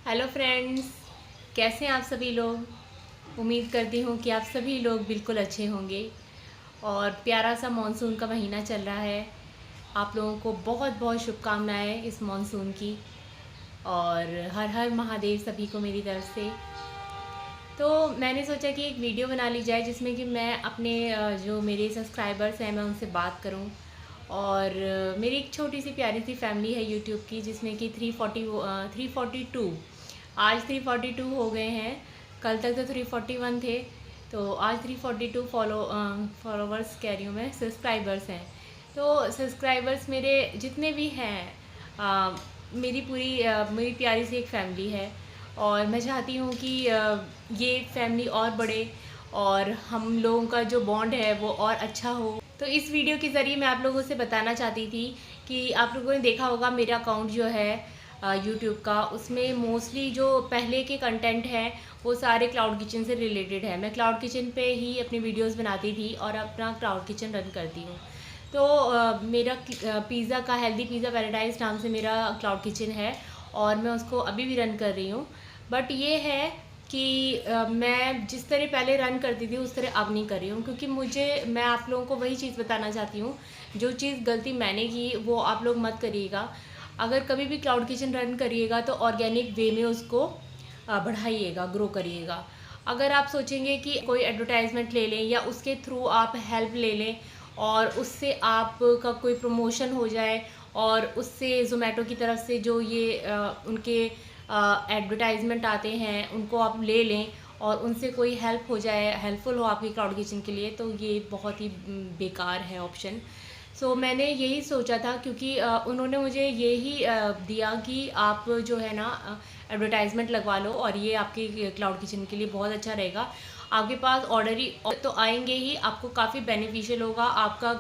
Hello friends, कैसे हैं आप सभी लोग। उम्मीद करती हूँ कि आप सभी लोग बिल्कुल अच्छे होंगे। और प्यारा सा मॉनसून का महीना चल रहा है। आप लोगों को बहुत बहुत शुभकामनाएं इस मॉनसून की। और हर हर महादेव सभी को मेरी तरफ से। तो मैंने सोचा कि एक वीडियो बना ली जाए जिसमें कि मैं अपने जो मेरे सब्सक्राइबर्स हैं मैं उनसे बात करूं। और मेरी एक छोटी सी प्यारी सी फैमिली है यूट्यूब की, जिसमें कि 342 आज 342 हो गए हैं। कल तक तो 341 थे। तो आज 342 फॉलोवर्स कह रही हूँ मैं, सब्सक्राइबर्स हैं। तो सब्सक्राइबर्स मेरे जितने भी हैं, मेरी प्यारी सी एक फैमिली है। और मैं चाहती हूँ कि ये फैमिली और बढ़े और हम लोगों का जो बॉन्ड है वो और अच्छा हो। तो इस वीडियो के ज़रिए मैं आप लोगों से बताना चाहती थी कि आप लोगों ने देखा होगा मेरा अकाउंट जो है यूट्यूब का, उसमें मोस्टली जो पहले के कंटेंट है वो सारे क्लाउड किचन से रिलेटेड है। मैं क्लाउड किचन पे ही अपनी वीडियोस बनाती थी और अपना क्लाउड किचन रन करती हूँ। तो मेरा पिज़्ज़ा का हेल्दी पिज़्ज़ा पैराडाइज नाम से मेरा क्लाउड किचन है और मैं उसको अभी भी रन कर रही हूँ। बट ये है कि मैं जिस तरह पहले रन करती थी उस तरह अब नहीं कर रही हूँ, क्योंकि मैं आप लोगों को वही चीज़ बताना चाहती हूँ। जो चीज़ गलती मैंने की वो आप लोग मत करिएगा। अगर कभी भी क्लाउड किचन रन करिएगा तो ऑर्गेनिक वे में उसको बढ़ाइएगा, ग्रो करिएगा। अगर आप सोचेंगे कि कोई एडवर्टाइजमेंट ले लें या उसके थ्रू आप हेल्प ले लें और उससे आपका कोई प्रमोशन हो जाए और उससे ज़ोमेटो की तरफ से जो ये उनके एडवर्टाइजमेंट आते हैं उनको आप ले लें और उनसे कोई हेल्प हो जाए, हेल्पफुल हो आपकी क्लाउड किचन के लिए, तो ये बहुत ही बेकार है ऑप्शन। सो मैंने यही सोचा था, क्योंकि उन्होंने मुझे यही दिया कि आप जो है ना एडवर्टाइजमेंट लगवा लो और ये आपके क्लाउड किचन के लिए बहुत अच्छा रहेगा। आपके पास ऑर्डर ही तो आएंगे ही, आपको काफ़ी बेनिफिशियल होगा। आपका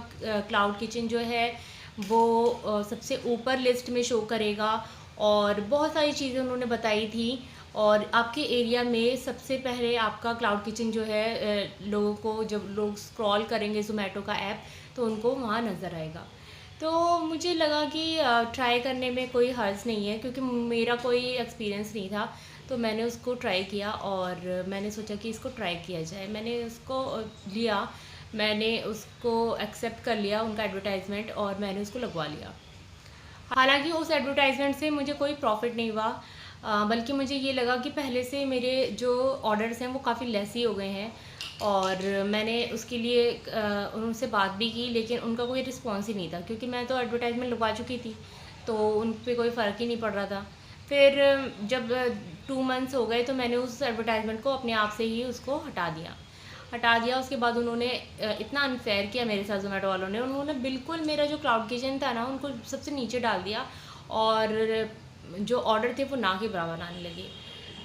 क्लाउड किचन जो है वो सबसे ऊपर लिस्ट में शो करेगा और बहुत सारी चीज़ें उन्होंने बताई थी। और आपके एरिया में सबसे पहले आपका क्लाउड किचन जो है लोगों को, जब लोग स्क्रॉल करेंगे ज़ोमेटो का ऐप तो उनको वहाँ नज़र आएगा। तो मुझे लगा कि ट्राई करने में कोई हर्ज नहीं है, क्योंकि मेरा कोई एक्सपीरियंस नहीं था। तो मैंने उसको ट्राई किया और मैंने सोचा कि इसको ट्राई किया जाए। मैंने उसको लिया, मैंने उसको एक्सेप्ट कर लिया उनका एडवर्टाइजमेंट और मैंने उसको लगवा लिया। हालांकि उस एडवर्टाइजमेंट से मुझे कोई प्रॉफिट नहीं हुआ, बल्कि मुझे ये लगा कि पहले से मेरे जो ऑर्डर्स हैं वो काफ़ी लेस ही हो गए हैं। और मैंने उसके लिए उनसे बात भी की, लेकिन उनका कोई रिस्पॉन्स ही नहीं था, क्योंकि मैं तो एडवर्टाइजमेंट लगवा चुकी थी तो उन पर कोई फ़र्क ही नहीं पड़ रहा था। फिर जब 2 मंथ्स हो गए तो मैंने उस एडवर्टाइजमेंट को अपने आप से ही उसको हटा दिया। उसके बाद उन्होंने इतना अनफेयर किया मेरे साथ, ज़ोमेटो वालों ने। उन्होंने बिल्कुल मेरा जो क्लाउड किचन था ना उनको सबसे नीचे डाल दिया और जो ऑर्डर थे वो ना के बराबर आने लगे।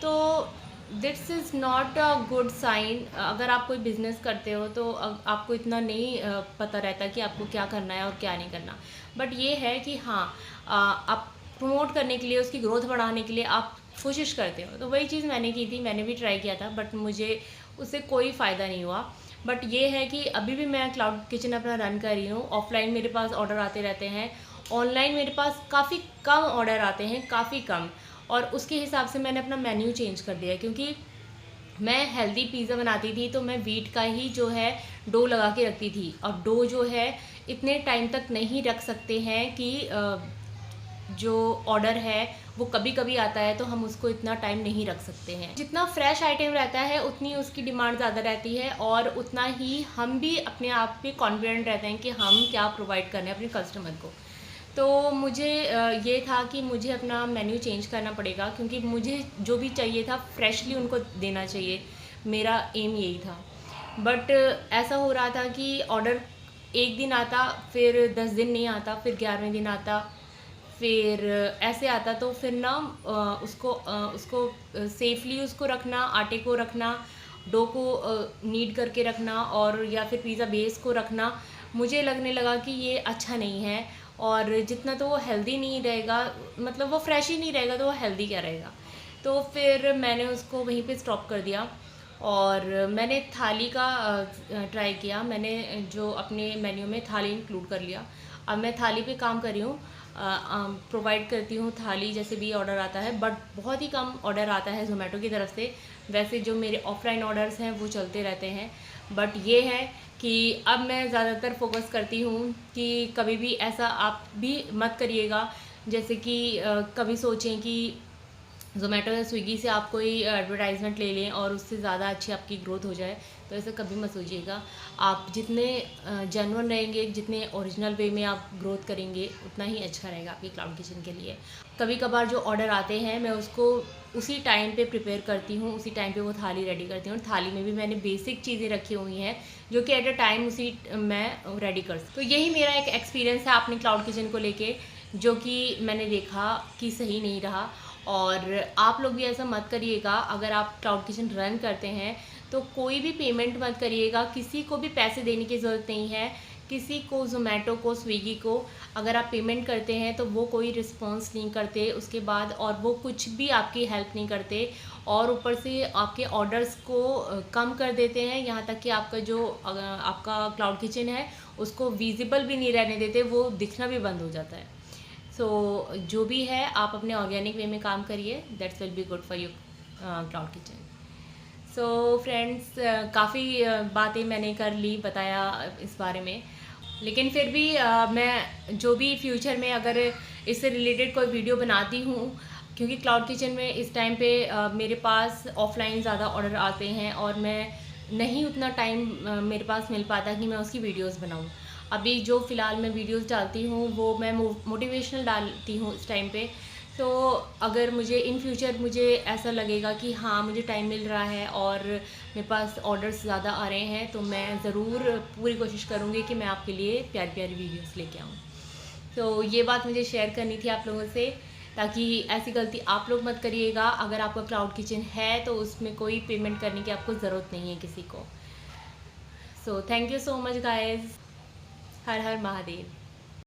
तो this is not a good sign. अगर आप कोई बिज़नेस करते हो तो आपको इतना नहीं पता रहता कि आपको क्या करना है और क्या नहीं करना। बट ये है कि हाँ, आप प्रमोट करने के लिए, उसकी ग्रोथ बढ़ाने के लिए आप कोशिश करते हो। तो वही चीज़ मैंने की थी, मैंने भी ट्राई किया था, बट मुझे उससे कोई फ़ायदा नहीं हुआ। बट ये है कि अभी भी मैं क्लाउड किचन अपना रन कर रही हूँ। ऑफलाइन मेरे पास ऑर्डर आते रहते हैं, ऑनलाइन मेरे पास काफ़ी कम ऑर्डर आते हैं, काफ़ी कम। और उसके हिसाब से मैंने अपना मेन्यू चेंज कर दिया है, क्योंकि मैं हेल्दी पिज़्ज़ा बनाती थी तो मैं वीट का ही जो है डो लगा के रखती थी। और डो जो है इतने टाइम तक नहीं रख सकते हैं कि जो ऑर्डर है वो कभी कभी आता है तो हम उसको इतना टाइम नहीं रख सकते हैं। जितना फ्रेश आइटम रहता है उतनी उसकी डिमांड ज़्यादा रहती है और उतना ही हम भी अपने आप पे कॉन्फिडेंट रहते हैं कि हम क्या प्रोवाइड करना है अपने कस्टमर को। तो मुझे ये था कि मुझे अपना मेन्यू चेंज करना पड़ेगा, क्योंकि मुझे जो भी चाहिए था फ्रेशली उनको देना चाहिए। मेरा एम यही था। बट ऐसा हो रहा था कि ऑर्डर एक दिन आता, फिर 10 दिन नहीं आता, फिर 11वें दिन आता, फिर ऐसे आता। तो फिर ना उसको सेफली उसको रखना, आटे को रखना, डो को नीड करके रखना और या फिर पिज़्ज़ा बेस को रखना, मुझे लगने लगा कि ये अच्छा नहीं है। और जितना तो वो हेल्दी नहीं रहेगा, मतलब वो फ्रेश ही नहीं रहेगा तो वो हेल्दी क्या रहेगा। तो फिर मैंने उसको वहीं पे स्टॉप कर दिया और मैंने थाली का ट्राई किया। मैंने जो अपने मेन्यू में थाली इंक्लूड कर लिया। अब मैं थाली पे काम कर रही हूँ। प्रोवाइड करती हूँ थाली जैसे भी ऑर्डर आता है, बट बहुत ही कम ऑर्डर आता है ज़ोमैटो की तरफ से। वैसे जो मेरे ऑफलाइन ऑर्डर्स हैं वो चलते रहते हैं, बट ये है कि अब मैं ज़्यादातर फोकस करती हूँ कि कभी भी ऐसा आप भी मत करिएगा, जैसे कि कभी सोचें कि ज़ोमैटो या स्विगी से आप कोई एडवर्टाइजमेंट ले लें और उससे ज़्यादा अच्छी आपकी ग्रोथ हो जाए, तो ऐसा कभी मत सोचिएगा। आप जितने जेन्युइन रहेंगे, जितने ओरिजिनल वे में आप ग्रोथ करेंगे, उतना ही अच्छा रहेगा आपकी क्लाउड किचन के लिए। कभी कभार जो ऑर्डर आते हैं मैं उसको उसी टाइम पे प्रिपेयर करती हूँ, उसी टाइम पे वो थाली रेडी करती हूँ। और थाली में भी मैंने बेसिक चीज़ें रखी हुई हैं जो कि एट अ टाइम उसी मैं रेडी कर सकती। तो यही मेरा एक एक्सपीरियंस है अपनी क्लाउड किचन को लेके, जो कि मैंने देखा कि सही नहीं रहा। और आप लोग भी ऐसा मत करिएगा। अगर आप क्लाउड किचन रन करते हैं तो कोई भी पेमेंट मत करिएगा, किसी को भी पैसे देने की ज़रूरत नहीं है। किसी को, ज़ोमैटो को, स्विगी को अगर आप पेमेंट करते हैं तो वो कोई रिस्पॉन्स नहीं करते उसके बाद, और वो कुछ भी आपकी हेल्प नहीं करते, और ऊपर से आपके ऑर्डर्स को कम कर देते हैं। यहाँ तक कि आपका जो आपका क्लाउड किचन है उसको विजिबल भी नहीं रहने देते, वो दिखना भी बंद हो जाता है। सो जो भी है आप अपने ऑर्गेनिक वे में काम करिए, that's will be good for you cloud kitchen. So friends, काफ़ी बातें मैंने कर ली, बताया इस बारे में, लेकिन फिर भी मैं जो भी फ्यूचर में अगर इससे रिलेटेड कोई वीडियो बनाती हूँ, क्योंकि क्लाउड किचन में इस टाइम पे मेरे पास ऑफलाइन ज़्यादा ऑर्डर आते हैं और मैं नहीं उतना टाइम मेरे पास मिल पाता कि मैं उसकी वीडियोस बनाऊँ। अभी जो फ़िलहाल मैं वीडियोस डालती हूँ वो मैं मोटिवेशनल डालती हूँ इस टाइम पे। तो अगर मुझे इन फ्यूचर मुझे ऐसा लगेगा कि हाँ मुझे टाइम मिल रहा है और मेरे पास ऑर्डर्स ज़्यादा आ रहे हैं, तो मैं ज़रूर पूरी कोशिश करूँगी कि मैं आपके लिए प्यारी प्यारी वीडियोस लेके आऊँ। तो ये बात मुझे शेयर करनी थी आप लोगों से, ताकि ऐसी गलती आप लोग मत करिएगा। अगर आपका क्लाउड किचन है तो उसमें कोई पेमेंट करने की आपको ज़रूरत नहीं है किसी को। So thank you so much guys. Her her Mahadev.